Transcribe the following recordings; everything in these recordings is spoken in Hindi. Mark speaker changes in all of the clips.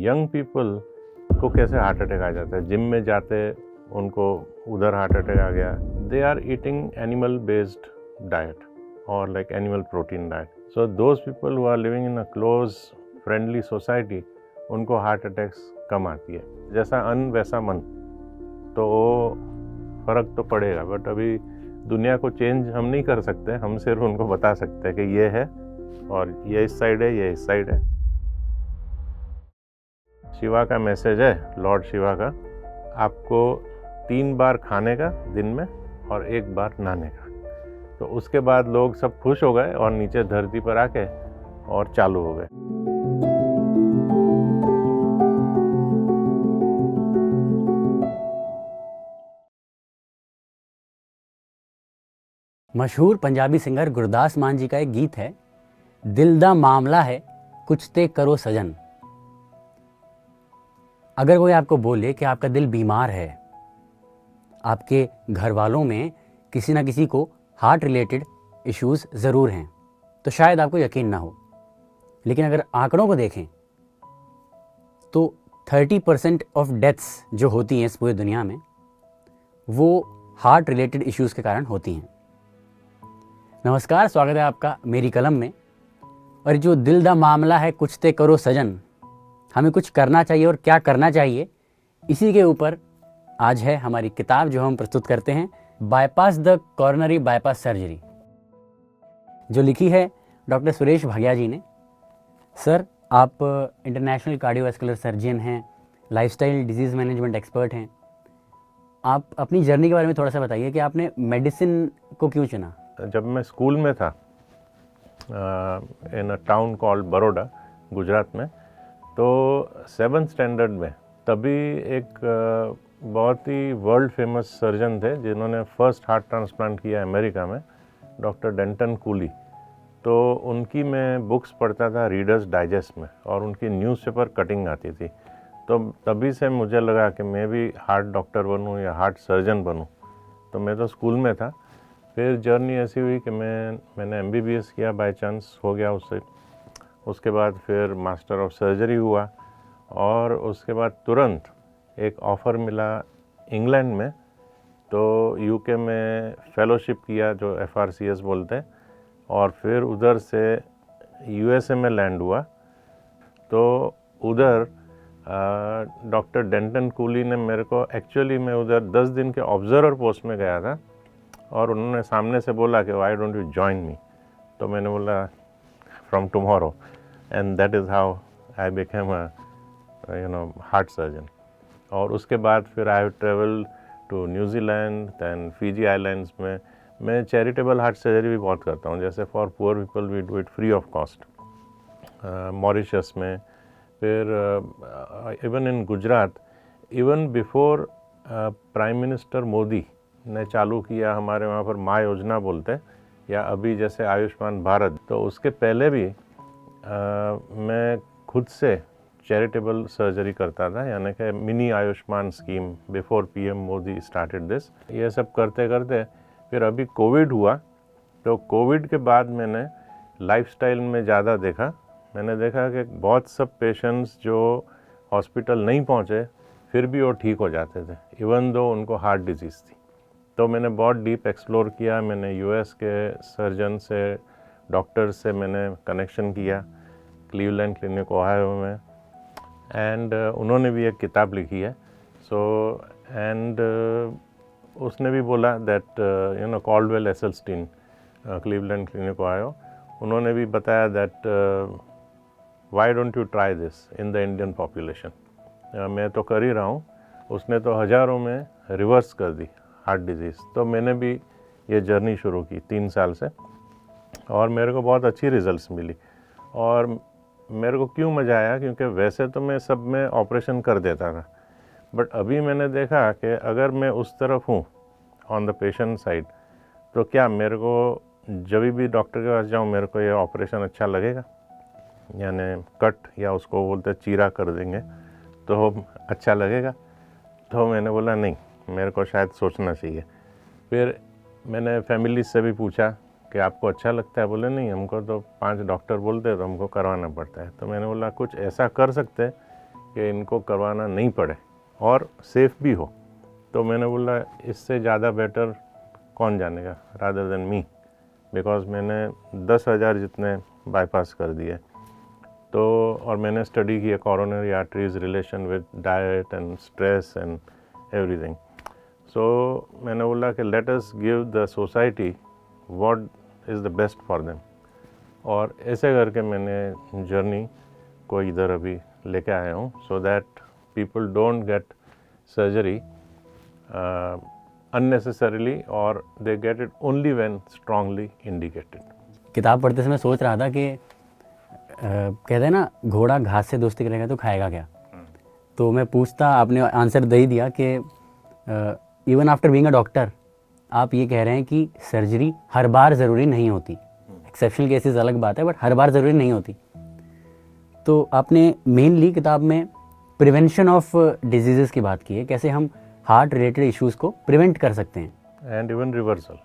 Speaker 1: यंग पीपल को कैसे हार्ट अटैक आ जाता है, जिम में जाते उनको उधर हार्ट अटैक आ गया. They are eating animal based diet और like animal protein diet. So those people who are living in a close friendly society, उनको हार्ट अटैक्स कम आती है. जैसा अन्न वैसा मन, तो फ़र्क तो पड़ेगा. बट अभी दुनिया को चेंज हम नहीं कर सकते, हम सिर्फ उनको बता सकते हैं कि ये है और ये इस साइड है, ये इस साइड है. शिवा का मैसेज है, लॉर्ड शिवा का, आपको 3 बार खाने का दिन में और 1 बार नहाने का. तो उसके बाद लोग सब खुश हो गए और नीचे धरती पर आके और चालू हो गए.
Speaker 2: मशहूर पंजाबी सिंगर गुरदास मान जी का एक गीत है, दिल दा मामला है कुछ ते करो सजन. अगर कोई आपको बोले कि आपका दिल बीमार है, आपके घर वालों में किसी ना किसी को हार्ट रिलेटेड इश्यूज़ ज़रूर हैं, तो शायद आपको यकीन ना हो. लेकिन अगर आंकड़ों को देखें तो 30% ऑफ डेथ्स जो होती हैं इस पूरी दुनिया में, वो हार्ट रिलेटेड इश्यूज़ के कारण होती हैं. नमस्कार, स्वागत है आपका मेरी कलम में. और जो दिल दा मामला है कुछ ते करो सजन, हमें कुछ करना चाहिए और क्या करना चाहिए, इसी के ऊपर आज है हमारी किताब जो हम प्रस्तुत करते हैं, bypass the coronary bypass surgery, जो लिखी है डॉक्टर सुरेश भाग्या जी ने. सर, आप इंटरनेशनल कार्डियोवैस्कुलर सर्जन हैं, लाइफस्टाइल डिजीज़ मैनेजमेंट एक्सपर्ट हैं. आप अपनी जर्नी के बारे में थोड़ा सा बताइए कि आपने मेडिसिन को क्यों चुना.
Speaker 1: जब मैं स्कूल में था in a town called Baroda, Gujarat में, तो 7th स्टैंडर्ड में तभी एक बहुत ही वर्ल्ड फेमस सर्जन थे जिन्होंने फर्स्ट हार्ट ट्रांसप्लांट किया अमेरिका में, डॉक्टर डेंटन कूली. तो उनकी मैं बुक्स पढ़ता था रीडर्स डाइजेस्ट में, और उनकी न्यूज़पेपर कटिंग आती थी. तो तभी से मुझे लगा कि मैं भी हार्ट डॉक्टर बनूं या हार्ट सर्जन बनूं. तो मैं तो स्कूल में था. फिर जर्नी ऐसी हुई कि मैंने MBBS किया, बाय चांस हो गया उससे. उसके बाद फिर मास्टर ऑफ सर्जरी हुआ, और उसके बाद तुरंत एक ऑफ़र मिला इंग्लैंड में. तो UK में फेलोशिप किया, जो FRCS बोलते हैं, और फिर उधर से USA में लैंड हुआ. तो उधर डॉक्टर डेंटन कूली ने मेरे को, एक्चुअली मैं उधर 10 दिन के ऑब्जर्वर पोस्ट में गया था, और उन्होंने सामने से बोला कि why don't you join me. तो मैंने बोला from tomorrow, and that is how I became a heart surgeon. और उसके बाद फिर I have travelled to New Zealand, then Fiji islands में. मैं चैरिटेबल हार्ट सर्जरी भी बहुत करता हूँ, जैसे for poor people we do it free of cost. Mauritius में, फिर even in Gujarat, even before prime minister Modi ने चालू किया हमारे वहाँ पर माँ योजना बोलते हैं, या अभी जैसे आयुष्मान भारत, तो उसके पहले भी मैं खुद से चैरिटेबल सर्जरी करता था, यानी कि mini Ayushman scheme, before PM Modi started this. ये सब करते करते फिर अभी कोविड हुआ. तो कोविड के बाद मैंने लाइफस्टाइल में ज़्यादा देखा. मैंने देखा कि बहुत सब पेशेंट्स जो हॉस्पिटल नहीं पहुँचे, फिर भी वो ठीक हो जाते थे, इवन दो उनको हार्ट डिजीज़ थी. तो मैंने बहुत डीप एक्सप्लोर किया. मैंने US के सर्जन से, डॉक्टर से मैंने कनेक्शन किया, क्लीवलैंड क्लिनिक ओहायो में, एंड उन्होंने भी एक किताब लिखी है. सो एंड उसने भी बोला that Caldwell Esselstyn, Cleveland Clinic Ohio, उन्होंने भी बताया that why don't you try this in the Indian population. मैं तो कर ही रहा हूँ. उसने तो हज़ारों में रिवर्स कर दी हार्ट डिजीज़. तो मैंने भी ये जर्नी शुरू की 3 साल से, और मेरे को बहुत अच्छी रिजल्ट्स मिली. और मेरे को क्यों मज़ा आया, क्योंकि वैसे तो मैं सब में ऑपरेशन कर देता था, बट अभी मैंने देखा कि अगर मैं उस तरफ हूँ ऑन द पेशेंट साइड, तो क्या मेरे को जब भी डॉक्टर के पास जाऊँ मेरे को ये ऑपरेशन अच्छा लगेगा, यानी कट, या उसको बोलते चीरा कर देंगे, तो अच्छा लगेगा. तो मैंने बोला नहीं, मेरे को शायद सोचना चाहिए. फिर मैंने फैमिली से भी पूछा कि आपको अच्छा लगता है. बोले नहीं, हमको तो 5 डॉक्टर बोलते हैं तो हमको करवाना पड़ता है. तो मैंने बोला कुछ ऐसा कर सकते हैं कि इनको करवाना नहीं पड़े और सेफ भी हो, तो मैंने बोला इससे ज़्यादा बेटर कौन जानेगा रादर देन मी, बिकॉज मैंने 10,000 जितने बाईपास कर दिए। तो और मैंने स्टडी किया coronary arteries relation with diet and stress and everything. So मैंने बोला कि let us give the society what is the best for them, और ऐसे करके मैंने जर्नी को इधर अभी लेके आया हूँ, so that people don't get surgery unnecessarily और they get it only when strongly indicated।
Speaker 2: किताब पढ़ते समय सोच रहा था कि कहते हैं ना घोड़ा घास से दोस्ती करेगा तो खाएगा क्या। तो मैं पूछता, आपने आंसर दे ही दिया कि even after being a doctor आप ये कह रहे हैं कि सर्जरी हर बार ज़रूरी नहीं होती, एक्सेप्शनल केसेस अलग बात है, बट हर बार ज़रूरी नहीं होती। तो आपने मेनली किताब में प्रिवेंशन ऑफ डिजीज़ की बात की है, कैसे हम हार्ट रिलेटेड इश्यूज़ को प्रिवेंट कर सकते हैं,
Speaker 1: एंड इवन रिवर्सल।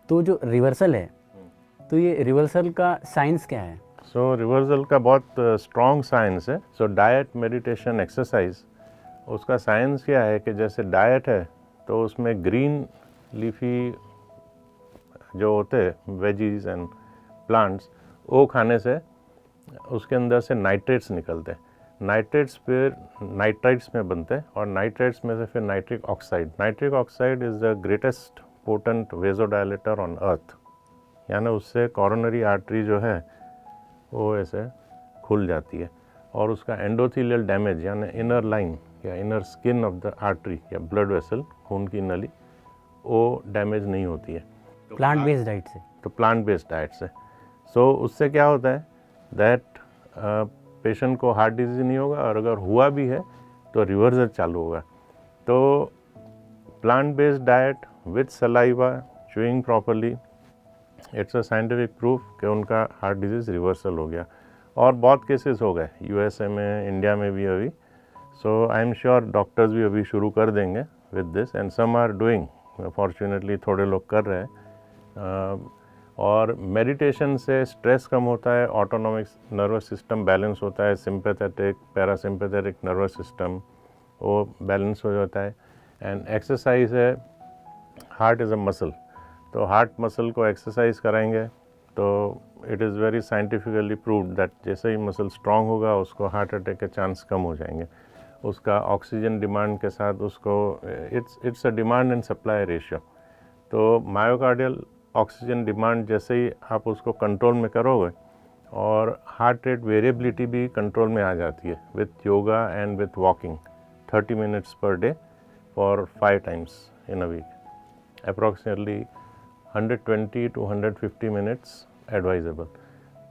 Speaker 2: तो जो रिवर्सल है, तो ये रिवर्सल का साइंस क्या है?
Speaker 1: सो रिवर्सल का बहुत स्ट्रॉन्ग साइंस है। सो डाइट, मेडिटेशन, एक्सरसाइज, उसका साइंस क्या है कि जैसे डाइट है तो उसमें ग्रीन लीफी जो होते हैं वेजीज एंड प्लांट्स, वो खाने से उसके अंदर से नाइट्रेट्स निकलते हैं। नाइट्रेट्स फिर नाइट्राइट्स में बनते हैं और नाइट्रेट्स में से फिर nitric oxide. Nitric oxide is the greatest potent vasodilator on earth, यानी उससे कॉरोनरी आर्टरी जो है वो ऐसे खुल जाती है और उसका एंडोथेलियल डैमेज यानी इनर लाइन या inner skin of the artery या ब्लड वेसल, खून की नली, वो डैमेज नहीं होती है
Speaker 2: प्लांट बेस्ड डाइट से।
Speaker 1: तो प्लांट बेस्ड डाइट से। सो उससे क्या होता है दैट पेशेंट को हार्ट डिजीज नहीं होगा, और अगर हुआ भी है तो रिवर्सल चालू होगा। तो plant based diet with saliva, chewing properly, it's a scientific proof कि उनका हार्ट डिजीज़ रिवर्सल हो गया। और बहुत केसेस हो गए यूएसए में, इंडिया में भी अभी। So I am sure doctors भी अभी शुरू कर देंगे with this, and some are doing, fortunately थोड़े लोग कर रहे हैं। और मेडिटेशन से स्ट्रेस कम होता है, ऑटोनॉमिक नर्वस सिस्टम बैलेंस होता है, सिंपैथेटिक पैरासिम्पैथेटिक नर्वस सिस्टम वो बैलेंस हो जाता है। एंड एक्सरसाइज है, हार्ट इज़ अ मसल, तो हार्ट मसल को एक्सरसाइज कराएंगे तो it is very scientifically proved that जैसे ही मसल स्ट्रांग होगा उसको हार्ट अटैक के चांस कम हो जाएंगे। उसका ऑक्सीजन डिमांड के साथ उसको it's a demand and supply ratio. तो मायोकार्डियल ऑक्सीजन डिमांड जैसे ही आप उसको कंट्रोल में करोगे और हार्ट रेट वेरिएबिलिटी भी कंट्रोल में आ जाती है with yoga and with walking 30 minutes per day for 5 times in a week, approximately 120 to 150 minutes advisable.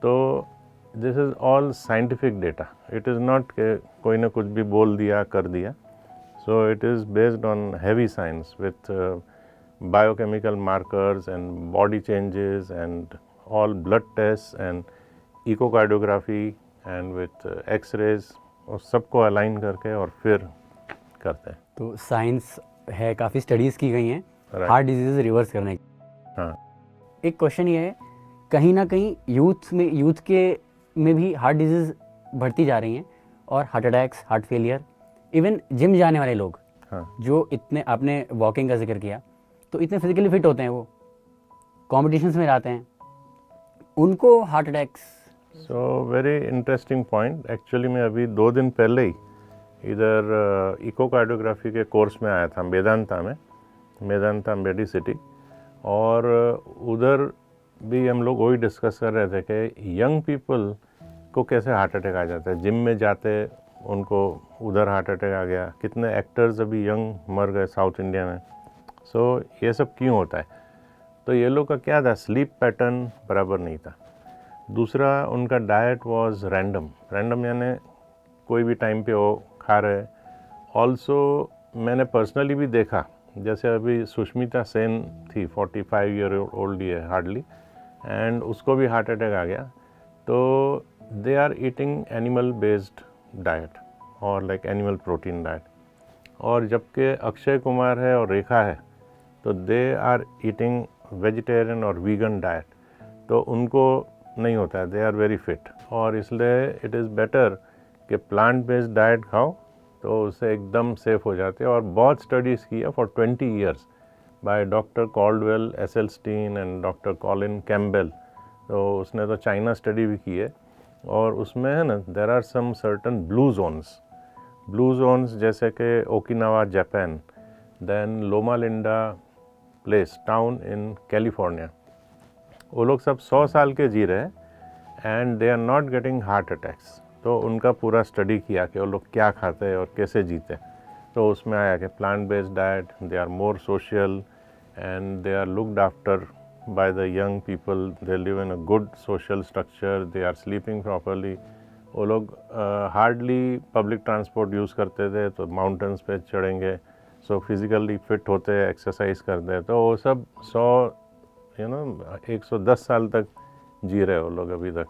Speaker 1: तो this is all scientific data, it is not कि कोई ने कुछ भी बोल दिया कर दिया। So it is based on heavy science with biochemical markers and body changes and all blood tests and echocardiography and with x-rays, और सबको अलाइन करके और फिर करते हैं।
Speaker 2: तो साइंस है, काफ़ी स्टडीज़ की गई हैं
Speaker 1: Right.
Speaker 2: हार्ट डिजीज़ रिवर्स करने की।
Speaker 1: हाँ,
Speaker 2: एक क्वेश्चन ये है, कहीं ना कहीं यूथ के में भी हार्ट डिजीज़ बढ़ती जा रही हैं और heart attacks, heart failure, even gym जाने वाले लोग
Speaker 1: हाँ,
Speaker 2: जो इतने, आपने वॉकिंग का जिक्र किया, तो इतने फिजिकली फिट होते हैं, वो कॉम्पिटिशन्स में जाते हैं, उनको heart attacks.
Speaker 1: So very interesting point. Actually मैं अभी 2 दिन पहले ही इधर इकोकार्डियोग्राफी के कोर्स में आया था मेदांता मेडिसिटी, और उधर भी हम लोग वही डिस्कस कर रहे थे कि यंग पीपल को कैसे हार्ट अटैक आ जाता है। जिम में जाते उनको उधर हार्ट अटैक आ गया, कितने एक्टर्स अभी यंग मर गए साउथ इंडिया में। सो ये सब क्यों होता है? तो ये लोग का क्या था, स्लीप पैटर्न बराबर नहीं था। दूसरा, उनका डाइट वाज रैंडम यानी कोई भी टाइम पे वो खा रहे। ऑल्सो मैंने पर्सनली भी देखा, जैसे अभी सुष्मिता सेन थी, 45 ईयर ओल्ड ही है हार्डली, एंड उसको भी हार्ट अटैक आ गया। तो they are eating animal based diet और लाइक एनिमल प्रोटीन डाइट। और जबकि अक्षय कुमार है और रेखा है तो दे आर ईटिंग वेजिटेरियन और वीगन डाइट, तो उनको नहीं होता है, दे आर वेरी फिट। और इसलिए इट इज़ बेटर कि प्लांट बेस्ड डाइट खाओ तो उससे एकदम सेफ हो जाते हैं। और बहुत स्टडीज़ की है for 20 years by doctor Caldwell Esselstyn and doctor Colin Campbell. तो उसने तो चाइना स्टडी भी की है, और उसमें है ना there are some certain blue zones जैसे कि Okinawa Japan, then Loma Linda place town in California. वो लोग सब 100 साल के जी रहे हैं and they are not getting heart attacks. तो उनका पूरा स्टडी किया कि वो लोग क्या खाते हैं और कैसे जीते। तो उसमें आया कि plant based diet, they are more social and they are looked after by the young people, they live in a good social structure, they are sleeping properly। वो लोग हार्डली पब्लिक ट्रांसपोर्ट यूज़ करते थे, तो माउंटेन्स पे चढ़ेंगे, सो फिज़िकली फिट होते हैं, एक्सरसाइज करते हैं। तो वो सब 110 साल तक जी रहे वो लोग अभी तक,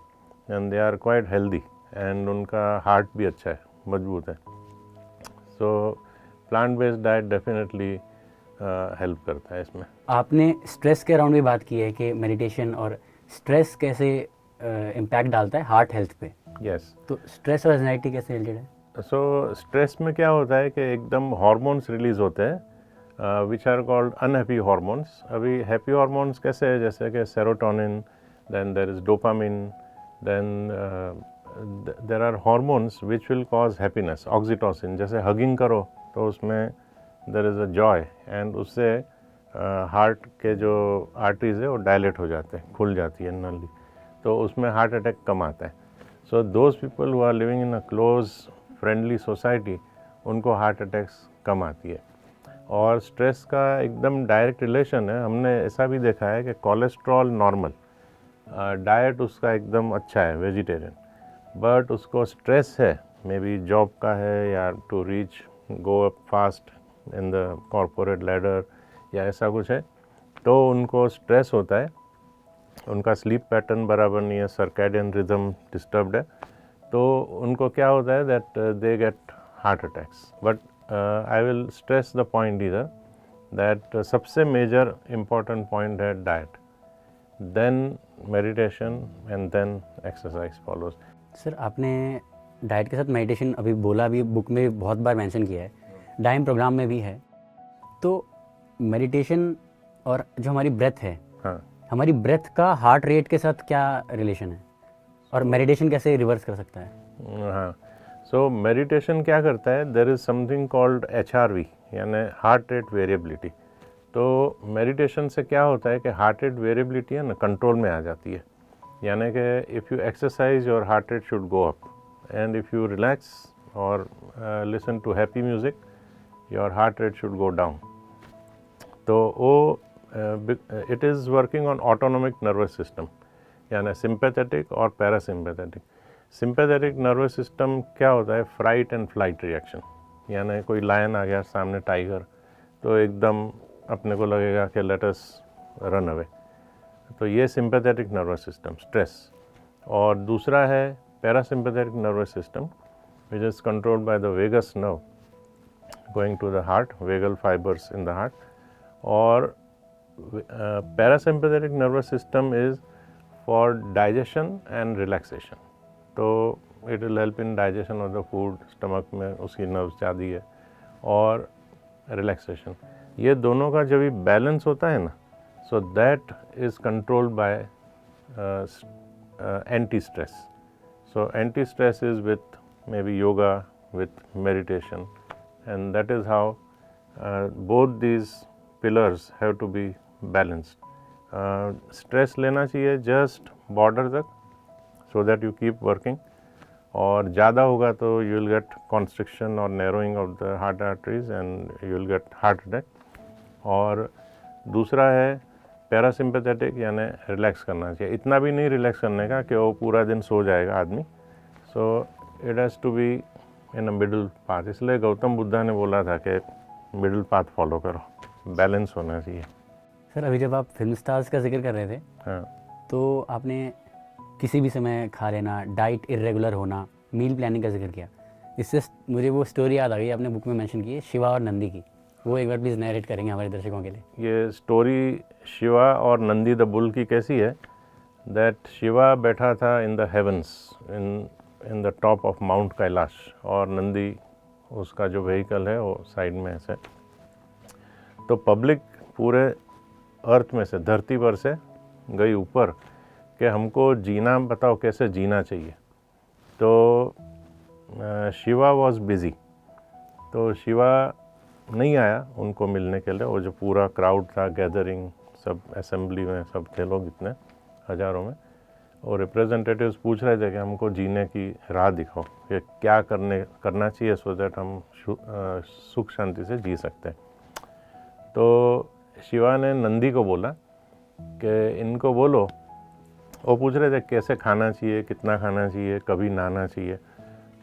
Speaker 1: and they are quite healthy and उनका हार्ट भी अच्छा है, मजबूत है। So plant based diet definitely help करता है इसमें।
Speaker 2: आपने स्ट्रेस के अराउंड भी बात की है कि मेडिटेशन और स्ट्रेस कैसे इम्पैक्ट डालता है हार्ट हेल्थ पे।
Speaker 1: यस।
Speaker 2: तो स्ट्रेस और एंजाइटी कैसे रिलेटेड है?
Speaker 1: सो स्ट्रेस में क्या होता है कि एकदम हार्मोन्स रिलीज होते हैं which are called unhappy hormones. अभी हैप्पी हार्मोन्स कैसे है, जैसे कि serotonin, then there is dopamine, then there are hormones which will cause happiness. Oxytocin, जैसे हगिंग करो तो उसमें there is a joy and उससे हार्ट के जो आर्टरीज है वो डायलेट हो जाते हैं, खुल जाती है नली, तो उसमें हार्ट अटैक कम आता है। So those people who are living in a close friendly society, उनको हार्ट अटैक्स कम आती है। और स्ट्रेस का एकदम डायरेक्ट रिलेशन है। हमने ऐसा भी देखा है कि कोलेस्ट्रॉल नॉर्मल, डाइट उसका एकदम अच्छा है वेजिटेरियन, बट उसको स्ट्रेस है, मे बी जॉब का है या to reach go up fast in the corporate ladder या ऐसा कुछ है, तो उनको स्ट्रेस होता है, उनका स्लीप पैटर्न बराबर नहीं है, सर्कैडियन रिदम डिस्टर्ब्ड है, तो उनको क्या होता है that they get heart attacks. But I will stress the point इधर दैट सबसे मेजर इम्पॉर्टेंट पॉइंट है diet, then meditation and then exercise follows.
Speaker 2: Sir आपने डाइट के साथ मेडिटेशन अभी बोला, भी बुक में बहुत बार मेंशन किया है, डाइम प्रोग्राम में भी है। तो मेडिटेशन और जो हमारी ब्रेथ है,
Speaker 1: हाँ,
Speaker 2: हमारी ब्रेथ का हार्ट रेट के साथ क्या रिलेशन है, और मेडिटेशन कैसे रिवर्स कर सकता है?
Speaker 1: हाँ। सो मेडिटेशन क्या करता है, there is something called HRV, यानी हार्ट रेट वेरिएबिलिटी। तो मेडिटेशन से क्या होता है कि हार्ट रेट वेरिएबिलिटी है ना कंट्रोल में आ जाती है, यानी कि if you exercise your heart rate should go up, and if you relax और listen to happy music your heart rate should go down. तो वो it is working on autonomic nervous system, यानी सिंपैथेटिक और पैरासिम्पैथेटिक। सिंपैथेटिक नर्वस सिस्टम क्या होता है, फ्राइट एंड फ्लाइट रिएक्शन, यानी कोई लायन आ गया सामने, टाइगर, तो एकदम अपने को लगेगा कि लेट अस रन अवे, तो ये सिंपैथेटिक नर्वस सिस्टम स्ट्रेस। और दूसरा है parasympathetic nervous system which is controlled by the vagus nerve going to the heart, vagal fibres in the heart. और parasympathetic nervous system is for digestion and relaxation, तो it will help in digestion of the food, stomach में उसकी नर्व्स ज़्यादा है, और रिलैक्सेशन। ये दोनों का जब भी बैलेंस होता है ना, so that is controlled by anti stress. So anti stress is with may be yoga, with meditation, and that is how both these pillars have to be balanced. Stress लेना चाहिए जस्ट बॉर्डर तक, so that you keep working, और ज़्यादा होगा तो यू विल गेट कॉन्स्ट्रिक्शन और narrowing of the heart arteries and you will get heart attack. और दूसरा है पैरासिम्पैथेटिक, यानी रिलैक्स करना चाहिए, इतना भी नहीं रिलैक्स करने का कि वो पूरा दिन सो जाएगा आदमी। So it has to be in a middle path, इसलिए गौतम बुद्धा ने बोला था कि मिडल पाथ फॉलो करो, बैलेंस होना चाहिए।
Speaker 2: सर अभी जब आप फिल्म स्टार्स का जिक्र कर रहे थे,
Speaker 1: हाँ,
Speaker 2: तो आपने किसी भी समय खा लेना, डाइट इरेगुलर होना, मील प्लानिंग का जिक्र किया, इससे मुझे वो स्टोरी याद आ गई, आपने बुक में मेंशन की है शिवा और नंदी की, वो एक बार प्लीज़ नरेट करेंगे हमारे दर्शकों के लिए?
Speaker 1: ये स्टोरी शिवा और नंदी द बुल की कैसी है, दैट शिवा बैठा था in the heavens, in in the top of mount Kailash, और नंदी उसका जो व्हीकल है वो साइड में ऐसे। तो पब्लिक पूरे अर्थ में से, धरती पर से गई ऊपर कि हमको जीना बताओ, कैसे जीना चाहिए। तो शिवा वॉज बिज़ी, तो शिवा नहीं आया उनको मिलने के लिए। वो जो पूरा क्राउड था, गैदरिंग, सब असेंबली में सब थे लोग, इतने हज़ारों में, और रिप्रेजेंटेटिव्स पूछ रहे थे कि हमको जीने की राह दिखाओ, कि क्या करना चाहिए सो दैट हम सुख शांति से जी सकते हैं। तो शिवा ने नंदी को बोला कि इनको बोलो, वो पूछ रहे थे कैसे खाना चाहिए, कितना खाना चाहिए, कभी नहाना चाहिए।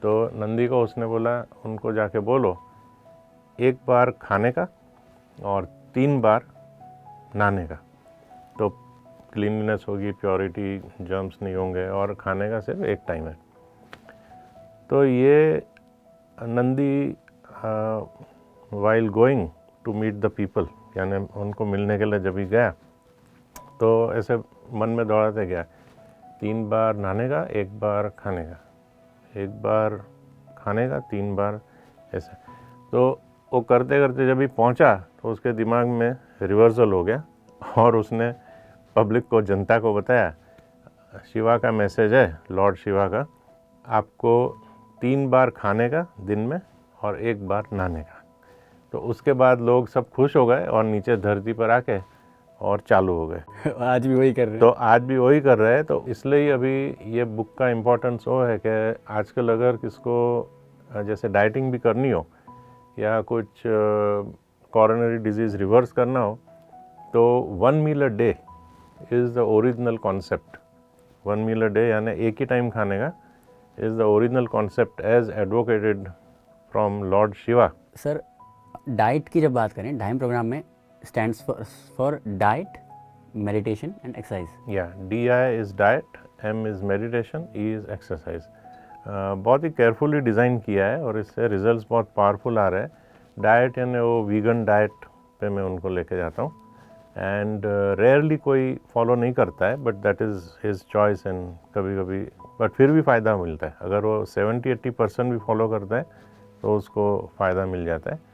Speaker 1: तो नंदी को उसने बोला, उनको जाके बोलो 1 बार खाने का और 3 बार नहाने का, तो क्लीनलीनेस होगी, प्योरिटी, जर्म्स नहीं होंगे, और खाने का सिर्फ 1 टाइम है। तो ये Nandi while going to meet the people, यानी उनको मिलने के लिए जब भी गया तो ऐसे मन में दौड़ाते गया, 3 बार नहाने का, 1 बार खाने का, 1 बार खाने का, 3 बार ऐसे। तो वो करते करते जब भी पहुंचा तो उसके दिमाग में रिवर्सल हो गया, और उसने पब्लिक को, जनता को बताया, शिवा का मैसेज है, लॉर्ड शिवा का, आपको 3 बार खाने का दिन में और 1 बार नहाने का। तो उसके बाद लोग सब खुश हो गए और नीचे धरती पर आके और चालू हो गए।
Speaker 2: आज भी वही कर रहे हैं।
Speaker 1: तो आज भी वही कर रहे हैं। तो इसलिए अभी ये बुक का इम्पोर्टेंस वो है कि आजकल अगर किसको जैसे डाइटिंग भी करनी हो या कुछ कॉरोनरी डिजीज़ रिवर्स करना हो, तो 1 meal a day is the original concept. 1 meal a day यानी एक ही टाइम खाने का is the original concept as advocated from Lord Shiva.
Speaker 2: Sir, diet की जब बात करें, डाइम प्रोग्राम में stands for diet, meditation and exercise.
Speaker 1: या DI is diet, M is meditation, E is exercise. बहुत ही केयरफुली डिज़ाइन किया है और इससे रिजल्ट्स बहुत पावरफुल आ रहे हैं। डाइट यानी वो वीगन डाइट पे मैं उनको लेके जाता हूँ, एंड रेयरली कोई फॉलो नहीं करता है, but that is his choice, and कभी कभी बट फिर भी फ़ायदा मिलता है। अगर वो 70-80% भी फॉलो करता है तो उसको फ़ायदा मिल जाता है।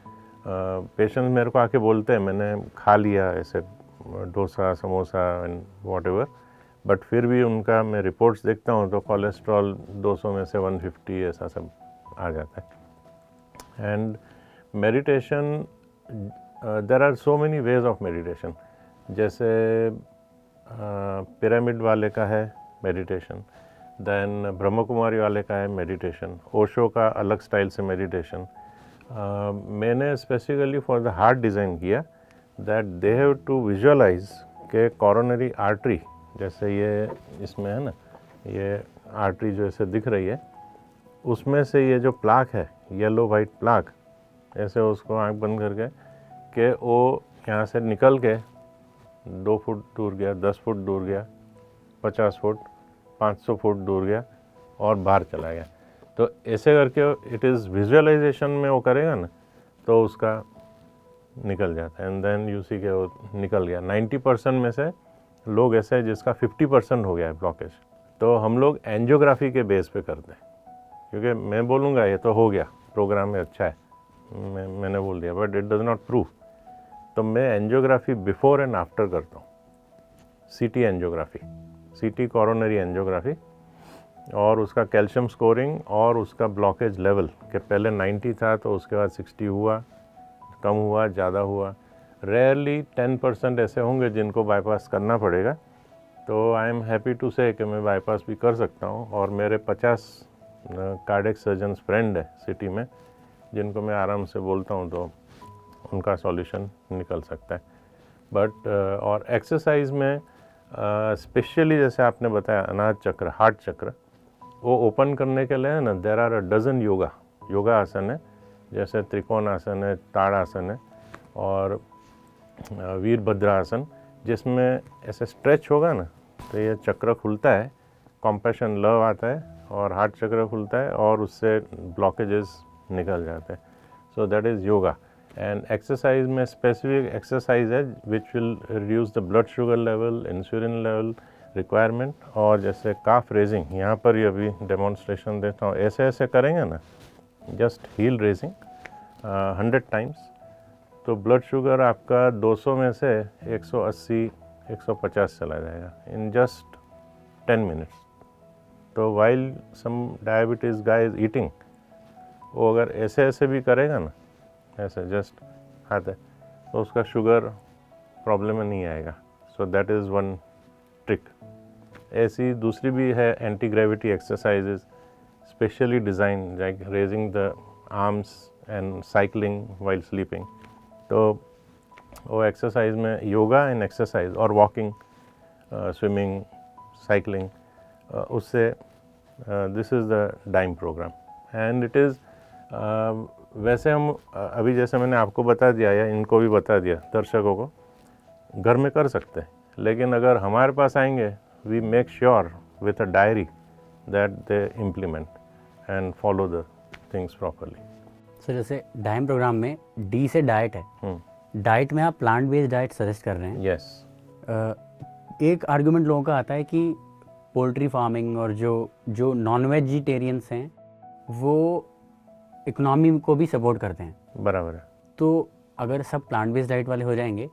Speaker 1: पेशेंट्स मेरे को आके बोलते हैं, मैंने खा लिया ऐसे dosa, samosa and what ever, but फिर भी उनका मैं रिपोर्ट्स देखता हूँ तो कोलेस्ट्रॉल 200 में से 150 ऐसा सब आ जाता है। And meditation, there are so many ways of meditation. जैसे पिरामिड वाले का है मेडिटेशन, देन ब्रह्म कुमारी वाले का है मेडिटेशन, ओशो का अलग स्टाइल से मेडिटेशन। मैंने specifically for the heart design किया that they have to visualise के कॉरोनरी आर्टरी, जैसे ये इसमें है ना, ये आर्टरी जो ऐसे दिख रही है, उसमें से ये जो प्लाक है, येलो वाइट प्लाक, ऐसे उसको आँख बंद करके कि वो यहाँ से निकल के 2 फुट दूर गया, 10 फुट दूर गया, 50 फुट, 500 फुट दूर गया और बाहर चला गया। तो ऐसे करके इट इज़ विजुअलाइजेशन में वो करेगा ना, तो उसका निकल जाता है, एंड देन यू सी के वो निकल गया। 90% में से लोग ऐसे हैं जिसका 50% हो गया है ब्लॉकेज। तो हम लोग एंजियोग्राफी के बेस पे करते हैं, क्योंकि मैं बोलूँगा ये तो हो गया, प्रोग्राम में अच्छा है, मैंने बोल दिया, but it does not prove. तो मैं एंजियोग्राफी बिफोर एंड आफ्टर करता हूँ, CT angiography, CT coronary angiography, और उसका कैल्शियम स्कोरिंग और उसका ब्लॉकेज लेवल के पहले 90 था तो उसके बाद 60 हुआ, कम हुआ, ज़्यादा हुआ। रेयरली 10% ऐसे होंगे जिनको बाईपास करना पड़ेगा। तो आई एम हैप्पी टू से कि मैं बाईपास भी कर सकता हूँ, और मेरे 50 कार्डियक सर्जन्स फ्रेंड है सिटी में, जिनको मैं आराम से बोलता हूँ तो उनका सॉल्यूशन निकल सकता है। बट और एक्सरसाइज में स्पेशली जैसे आपने बताया अनाज चक्र, हार्ट चक्र, वो ओपन करने के लिए ना there are a dozen yoga asana है, जैसे त्रिकोण आसन है, ताड़ आसन है और वीरभद्रासन, जिसमें ऐसे स्ट्रेच होगा ना तो ये चक्र खुलता है, कॉम्पैशन लव आता है और हार्ट चक्र खुलता है और उससे ब्लॉकेजेस निकल जाते हैं। सो that is yoga. And exercise में स्पेसिफिक एक्सरसाइज है which will reduce the blood sugar level, insulin level, requirement. और जैसे काफ रेजिंग, यहाँ पर ही अभी डेमोन्स्ट्रेशन देता हूँ, ऐसे ऐसे करेंगे ना, जस्ट हील रेजिंग 100 टाइम्स, तो ब्लड शुगर आपका 200 में से 180 150 चला जाएगा इन जस्ट 10 मिनट्स। तो while some diabetes guy is eating, वो अगर ऐसे ऐसे भी करेगा ना, ऐसे जस्ट हाथ है, तो उसका शुगर प्रॉब्लम में नहीं आएगा। So that is one trick. ऐसी दूसरी भी है anti gravity exercises specially designed, like raising the arms and cycling while sleeping. तो वो एक्सरसाइज में योगा एंड एक्सरसाइज और वॉकिंग, स्विमिंग, साइकिलिंग, उससे this is the dime program and it is वैसे हम अभी जैसे मैंने आपको बता दिया या इनको भी बता दिया दर्शकों को, घर में कर सकते हैं। लेकिन अगर हमारे पास आएंगे, we make sure with a diary that they implement and follow the things properly.
Speaker 2: Sir जैसे डाइम प्रोग्राम में डी से डाइट है, डाइट में आप प्लांट बेस्ड डाइट सजेस्ट कर रहे हैं।
Speaker 1: यस।
Speaker 2: एक आर्गुमेंट लोगों का आता है कि पोल्ट्री फार्मिंग और जो नॉन वेजिटेरियंस हैं वो इकोनॉमी को भी सपोर्ट करते हैं।
Speaker 1: बराबर है।
Speaker 2: तो अगर सब प्लांट बेस्ड डाइट वाले हो जाएंगे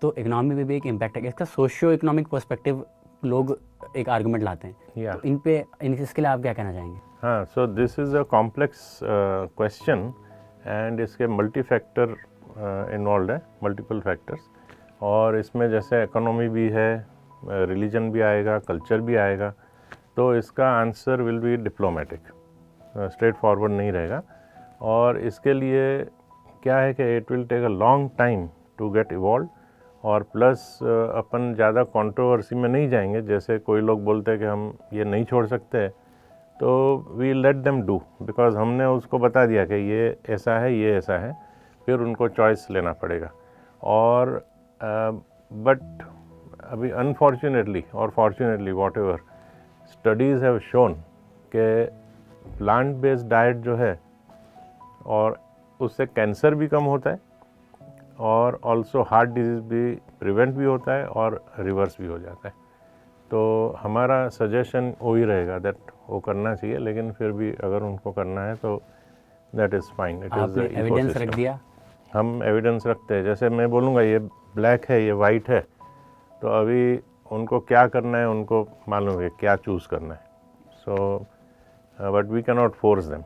Speaker 2: तो इकोनॉमी पे भी एक इम्पैक्ट है। इसका सोशियो इकोनॉमिक पर्सपेक्टिव लोग एक आर्गुमेंट लाते हैं।
Speaker 1: Yeah.
Speaker 2: तो इसके लिए आप क्या कहना चाहेंगे?
Speaker 1: हाँ, so this is a complex question and इसके मल्टी फैक्टर इन्वॉल्व है, मल्टीपल फैक्टर्स। और इसमें जैसे इकोनॉमी भी है, रिलीजन भी आएगा, कल्चर भी आएगा। तो इसका answer will be diplomatic, straightforward नहीं रहेगा। और इसके लिए क्या है कि it will take a long time to get evolve. और प्लस अपन ज़्यादा कंट्रोवर्सी में नहीं जाएंगे। जैसे कोई लोग बोलते हैं कि हम ये नहीं छोड़ सकते, तो we let them do, because हमने उसको बता दिया कि ये ऐसा है, ये ऐसा है, फिर उनको चॉइस लेना पड़ेगा। और बट अभी अनफॉर्चुनेटली और fortunately what ever, studies have shown कि प्लांट बेस्ड डाइट जो है, और उससे कैंसर भी कम होता है और ऑल्सो हार्ट डिजीज़ भी प्रिवेंट भी होता है और रिवर्स भी हो जाता है। तो हमारा सजेशन वही रहेगा दैट वो करना चाहिए, लेकिन फिर भी अगर उनको करना है तो that is fine. It is
Speaker 2: evidence रख दिया,
Speaker 1: हम एविडेंस रखते हैं। जैसे मैं बोलूँगा ये ब्लैक है, ये वाइट है, तो अभी उनको क्या करना है, उनको मालूम है क्या चूज़ करना है। So but we can not force them.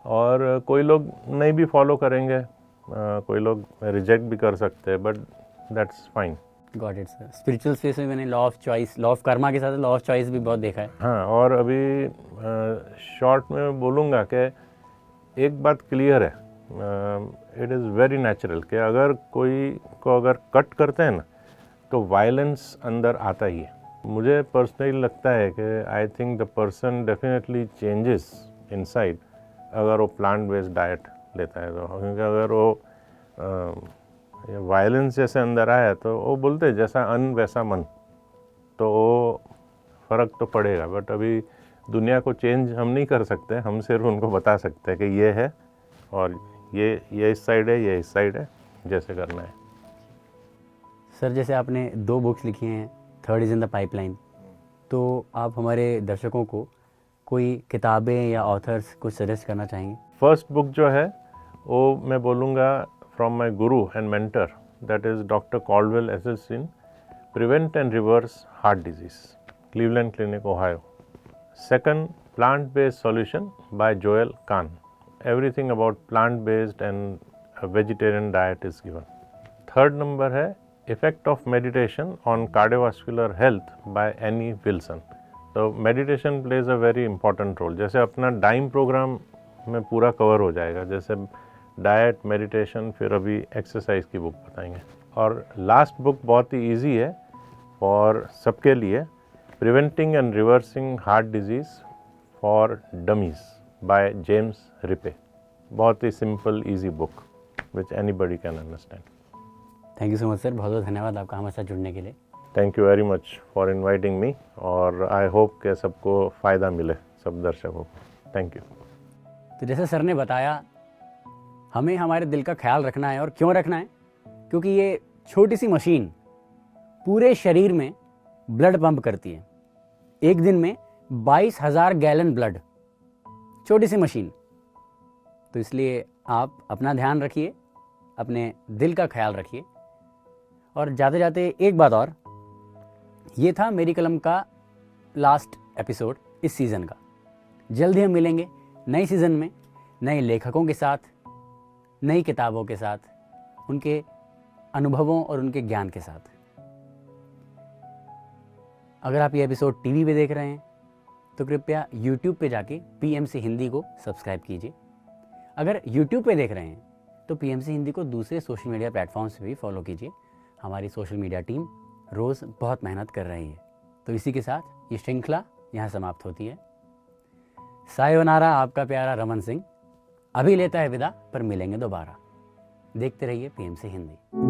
Speaker 1: और कोई लोग नहीं भी फॉलो करेंगे, कोई लोग रिजेक्ट भी कर सकते हैं, but that's fine.
Speaker 2: Got it sir. Spiritual space में मैंने law of choice, law of Karma के साथ लॉ ऑफ चॉइस भी बहुत देखा है।
Speaker 1: हाँ, और अभी शॉर्ट में बोलूँगा कि एक बात क्लियर है, इट इज़ वेरी नेचुरल कि अगर कोई को अगर कट करते हैं ना, तो वायलेंस अंदर आता ही है। मुझे पर्सनली लगता है कि I think the person definitely changes inside अगर वो प्लांट बेस्ड डाइट लेता है तो। क्योंकि अगर वो वायलेंस जैसे अंदर आया तो वो बोलते हैं जैसा अन्न वैसा मन, तो वो फ़र्क तो पड़ेगा। बट अभी दुनिया को चेंज हम नहीं कर सकते, हम सिर्फ उनको बता सकते हैं कि ये है और ये इस साइड है, ये इस साइड है, जैसे करना है।
Speaker 2: सर जैसे आपने 2 बुक्स लिखी हैं, third is in the pipeline, तो आप हमारे दर्शकों को कोई किताबें या ऑथर्स कुछ सजेस्ट करना चाहेंगे?
Speaker 1: फर्स्ट बुक जो है वो मैं बोलूँगा from my guru and mentor, that is doctor Caldwell एसेसिन, prevent and reverse heart disease, Cleveland Clinic, Ohio. Second, plant based solution by Joel Kahn, everything about plant based and vegetarian diet is given. Third number है effect of meditation on cardiovascular health by Annie Wilson. तो meditation plays a very important role. जैसे अपना डाइम प्रोग्राम में पूरा कवर हो जाएगा, जैसे डाइट, मेडिटेशन, फिर अभी एक्सरसाइज की बुक बताएंगे। और लास्ट बुक बहुत ही इजी है फॉर सबके लिए, preventing and reversing heart disease for dummies by James Rippe. बहुत ही simple easy book which anybody can understand.
Speaker 2: Thank you so much sir, बहुत बहुत धन्यवाद आपका हमारे साथ जुड़ने के लिए।
Speaker 1: Thank you very much for inviting me, और आई होप कि सबको फ़ायदा मिले, सब दर्शकों को। Thank you.
Speaker 2: तो जैसे सर ने बताया, हमें हमारे दिल का ख्याल रखना है। और क्यों रखना है? क्योंकि ये छोटी सी मशीन पूरे शरीर में ब्लड पंप करती है। एक दिन में 22,000 गैलन ब्लड, छोटी सी मशीन। तो इसलिए आप अपना ध्यान रखिए, अपने दिल का ख्याल रखिए। और जाते जाते एक बात और, ये था मेरी कलम का लास्ट एपिसोड इस सीज़न का। जल्द ही हम मिलेंगे नए सीज़न में, नए लेखकों के साथ, नई किताबों के साथ, उनके अनुभवों और उनके ज्ञान के साथ। अगर आप ये एपिसोड टीवी पे देख रहे हैं तो कृपया यूट्यूब पे जाके पीएमसी हिंदी को सब्सक्राइब कीजिए। अगर यूट्यूब पे देख रहे हैं तो पीएमसी हिंदी को दूसरे सोशल मीडिया प्लेटफॉर्म्स पे भी फॉलो कीजिए। हमारी सोशल मीडिया टीम रोज़ बहुत मेहनत कर रही है। तो इसी के साथ ये श्रृंखला यहाँ समाप्त होती है। सायोनारा, आपका प्यारा रमन सिंह अभी लेता है विदा, पर मिलेंगे दोबारा। देखते रहिए पीएमसी हिंदी।